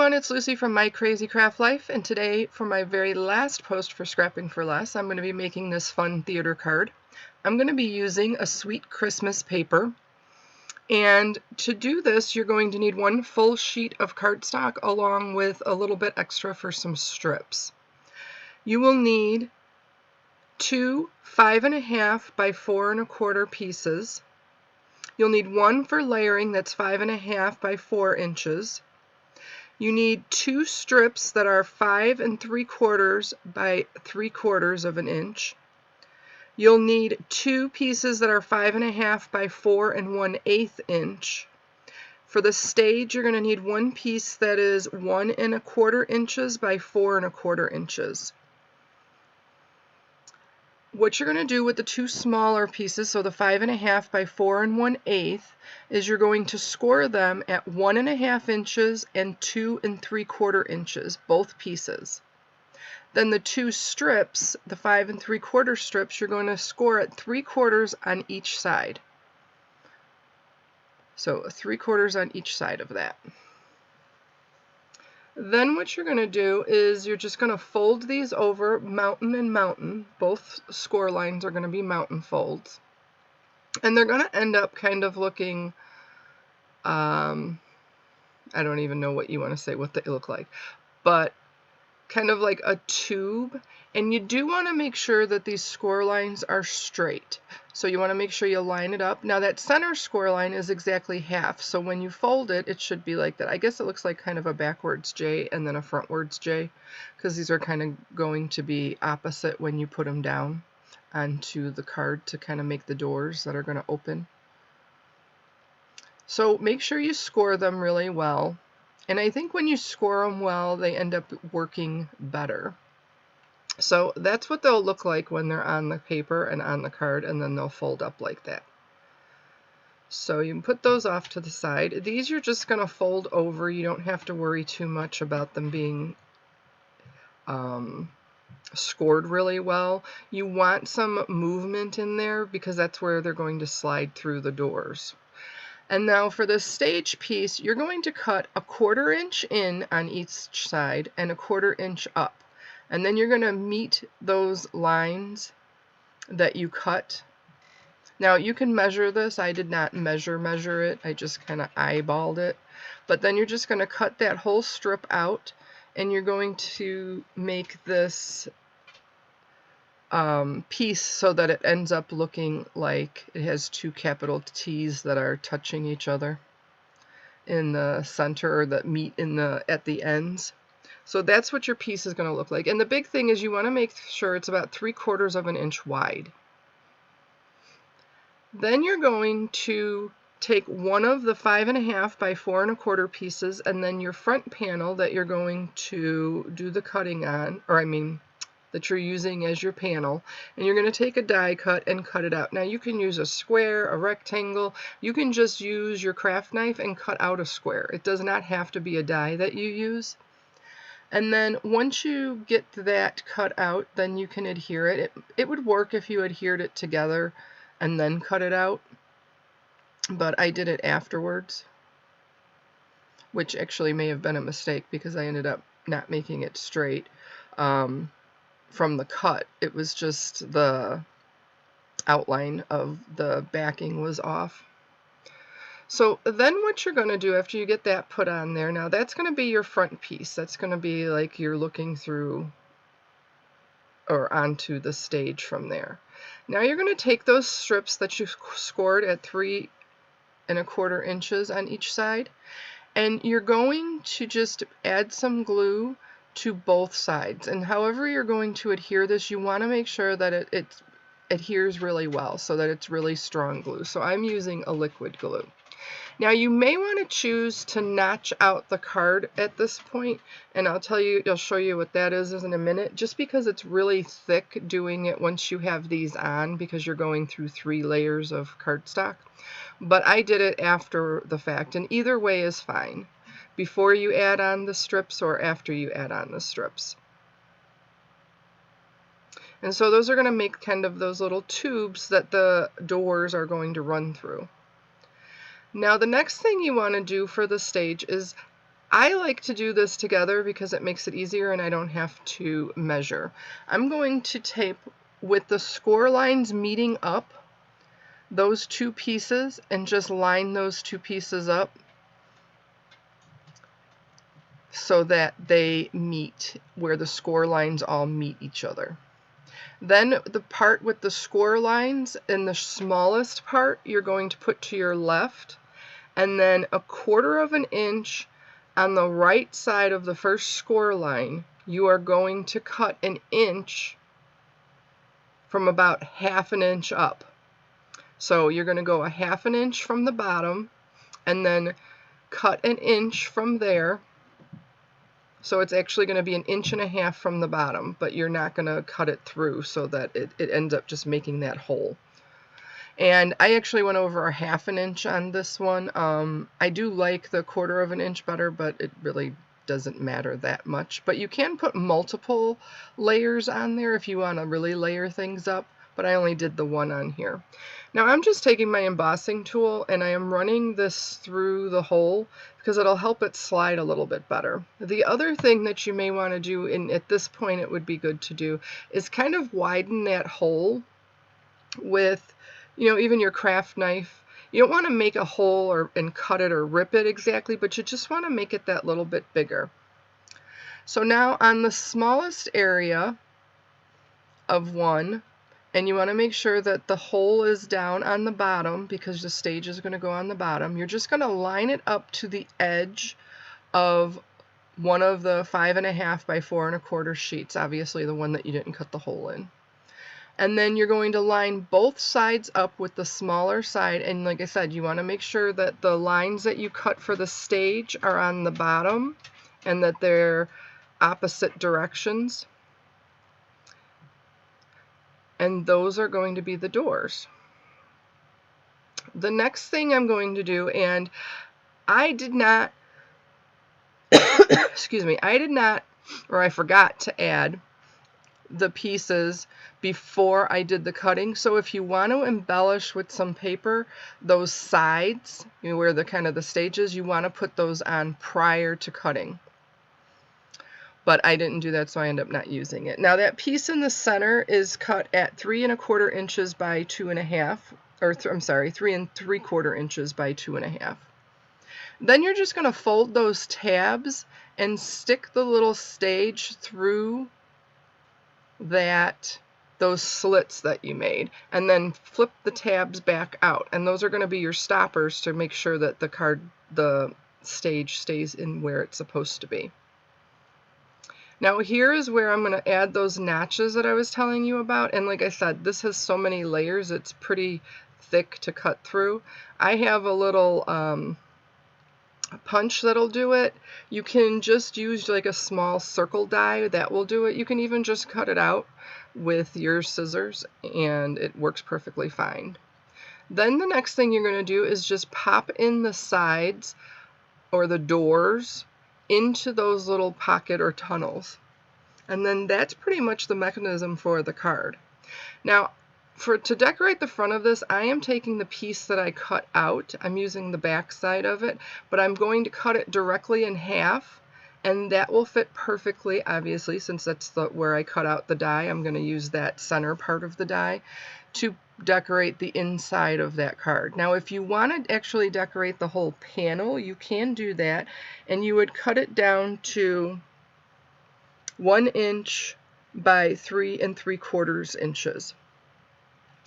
everyone, it's Lucy from My Crazy Craft Life, and today for my very last post for Scrapping for Less, I'm going to be making this fun theater card. I'm going to be using a sweet Christmas paper, and to do this you're going to need one full sheet of cardstock along with a little bit extra for some strips. You will need two 5.5 by 4 1/4 pieces. You'll need one for layering that's 5.5 by 4 inches. You need two strips that are 5 3/4 by 3/4 of an inch. You'll need two pieces that are 5.5 by 4 1/8 inch. For the stage, you're going to need one piece that is 1 1/4 inches by 4 1/4 inches. What you're going to do with the two smaller pieces, so the 5.5 by 4 1/8, is you're going to score them at 1.5 inches and 2 3/4 inches, both pieces. Then the two strips, the 5 3/4 strips, you're going to score at 3/4 on each side. So 3/4 on each side of that. Then what you're going to do is you're just going to fold these over mountain and mountain. Both score lines are going to be mountain folds. And they're going to end up kind of looking, I don't even know what you want to say, what they look like, but kind of like a tube. And you do want to make sure that these score lines are straight. So you want to make sure you line it up. Now that center score line is exactly half, so when you fold it, it should be like that. I guess it looks like kind of a backwards J and then a frontwards J, because these are kind of going to be opposite when you put them down onto the card to kind of make the doors that are going to open. So make sure you score them really well. And I think when you score them well, they end up working better. So that's what they'll look like when they're on the paper and on the card, and then they'll fold up like that. So you can put those off to the side. These you're just going to fold over. You don't have to worry too much about them being scored really well. You want some movement in there because that's where they're going to slide through the doors. And now for the stage piece, you're going to cut 1/4 inch in on each side and 1/4 inch up. And then you're going to meet those lines that you cut. Now you can measure this. I did not measure it. I just kind of eyeballed it. But then you're just going to cut that whole strip out, and you're going to make this piece so that it ends up looking like it has two capital T's that are touching each other in the center, or that meet in at the ends. So that's what your piece is going to look like. And the big thing is you want to make sure it's about 3/4 of an inch wide. Then you're going to take one of the 5.5 by 4 1/4 pieces, and then your front panel that you're going to do the cutting on, or I mean that you're using as your panel, and you're going to take a die cut and cut it out. Now you can use a square, a rectangle. You can just use your craft knife and cut out a square. It does not have to be a die that you use. And then once you get that cut out, then you can adhere it. It would work if you adhered it together and then cut it out, but I did it afterwards, which actually may have been a mistake because I ended up not making it straight from the cut. It was just the outline of the backing was off. So then what you're going to do after you get that put on there, now that's going to be your front piece. That's going to be like you're looking through or onto the stage from there. Now you're going to take those strips that you scored at 3 1/4 inches on each side, and you're going to just add some glue to both sides. And however you're going to adhere this, you want to make sure that it adheres really well so that it's really strong glue. So I'm using a liquid glue. Now you may want to choose to notch out the card at this point, and I'll show you what that is in a minute, just because it's really thick doing it once you have these on, because you're going through 3 layers of cardstock. But I did it after the fact, and either way is fine, before you add on the strips or after you add on the strips. And so those are going to make kind of those little tubes that the doors are going to run through. Now the next thing you want to do for the stage is I like to do this together because it makes it easier and I don't have to measure. I'm going to tape with the score lines meeting up those two pieces and just line those two pieces up so that they meet where the score lines all meet each other. Then the part with the score lines in the smallest part you're going to put to your left, and then 1/4 of an inch on the right side of the first score line you are going to cut 1 inch from about 1/2 an inch up. So you're going to go 1/2 an inch from the bottom and then cut 1 inch from there. So it's actually going to be 1.5 inches from the bottom, but you're not going to cut it through so that it ends up just making that hole. And I actually went over 1/2 an inch on this one. I do like the 1/4 of an inch better, but it really doesn't matter that much. But you can put multiple layers on there if you want to really layer things up, but I only did the one on here. Now I'm just taking my embossing tool and I am running this through the hole because it'll help it slide a little bit better. The other thing that you may want to do, and at this point it would be good to do, is kind of widen that hole with, you know, even your craft knife. You don't want to make a hole and cut it or rip it exactly, but you just want to make it that little bit bigger. So now on the smallest area of one, and you want to make sure that the hole is down on the bottom because the stage is going to go on the bottom, you're just going to line it up to the edge of one of the 5.5 by 4 1/4 sheets, obviously the one that you didn't cut the hole in. And then you're going to line both sides up with the smaller side, and like I said, you want to make sure that the lines that you cut for the stage are on the bottom and that they're opposite directions. And those are going to be the doors. The next thing I'm going to do, and I did not, excuse me, I forgot to add the pieces before I did the cutting. So if you want to embellish with some paper, those sides, you know, where the kind of the stages, you want to put those on prior to cutting. But I didn't do that, so I end up not using it. Now that piece in the center is cut at 3 1/4 inches by 2.5, or I'm sorry, 3 3/4 inches by 2.5. Then you're just going to fold those tabs and stick the little stage through those slits that you made, and then flip the tabs back out, and those are going to be your stoppers to make sure that the stage stays in where it's supposed to be. Now here is where I'm going to add those notches that I was telling you about, and like I said, this has so many layers, it's pretty thick to cut through. I have a little punch that'll do it. You can just use like a small circle die, that will do it. You can even just cut it out with your scissors and it works perfectly fine. Then the next thing you're going to do is just pop in the sides or the doors into those little pocket or tunnels. And then that's pretty much the mechanism for the card. Now, to decorate the front of this, I am taking the piece that I cut out. I'm using the back side of it, but I'm going to cut it directly in half, and that will fit perfectly, obviously, since that's where I cut out the die. I'm going to use that center part of the die to decorate the inside of that card. Now, if you want to actually decorate the whole panel, you can do that, and you would cut it down to 1 inch by 3 3/4 inches.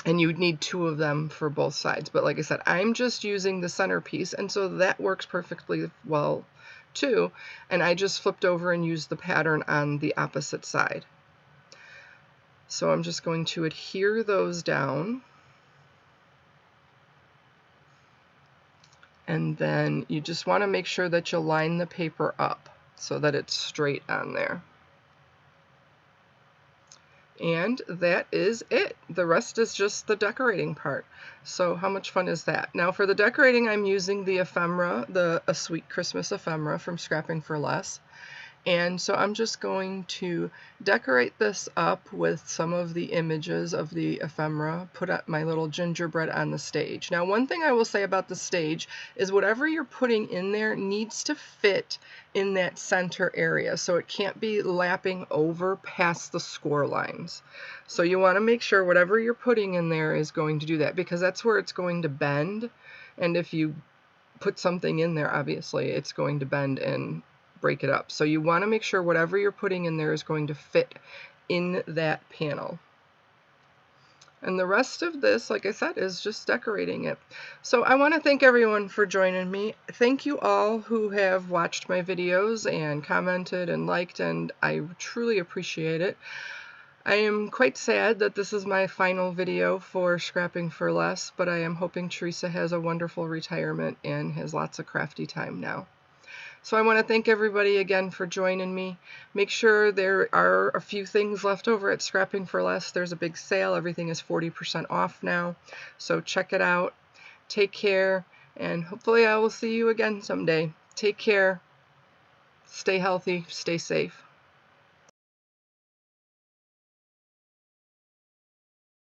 And you'd need 2 of them for both sides. But like I said, I'm just using the centerpiece, and so that works perfectly well too. And I just flipped over and used the pattern on the opposite side. So I'm just going to adhere those down. And then you just want to make sure that you line the paper up so that it's straight on there. And that is it. The rest is just the decorating part. So how much fun is that? Now for the decorating, I'm using the ephemera, A Sweet Christmas ephemera from Scrapping for Less. And so I'm just going to decorate this up with some of the images of the ephemera, put up my little gingerbread on the stage. Now, one thing I will say about the stage is whatever you're putting in there needs to fit in that center area, so it can't be lapping over past the score lines. So you want to make sure whatever you're putting in there is going to do that, because that's where it's going to bend, and if you put something in there, obviously it's going to bend and break it up. So you want to make sure whatever you're putting in there is going to fit in that panel. And the rest of this, like I said, is just decorating it. So I want to thank everyone for joining me. Thank you all who have watched my videos and commented and liked, and I truly appreciate it. I am quite sad that this is my final video for Scrapping for Less, but I am hoping Teresa has a wonderful retirement and has lots of crafty time now. So I want to thank everybody again for joining me. Make sure there are a few things left over at Scrapping for Less. There's a big sale. Everything is 40% off now. So check it out. Take care, and hopefully I will see you again someday. Take care. Stay healthy. Stay safe.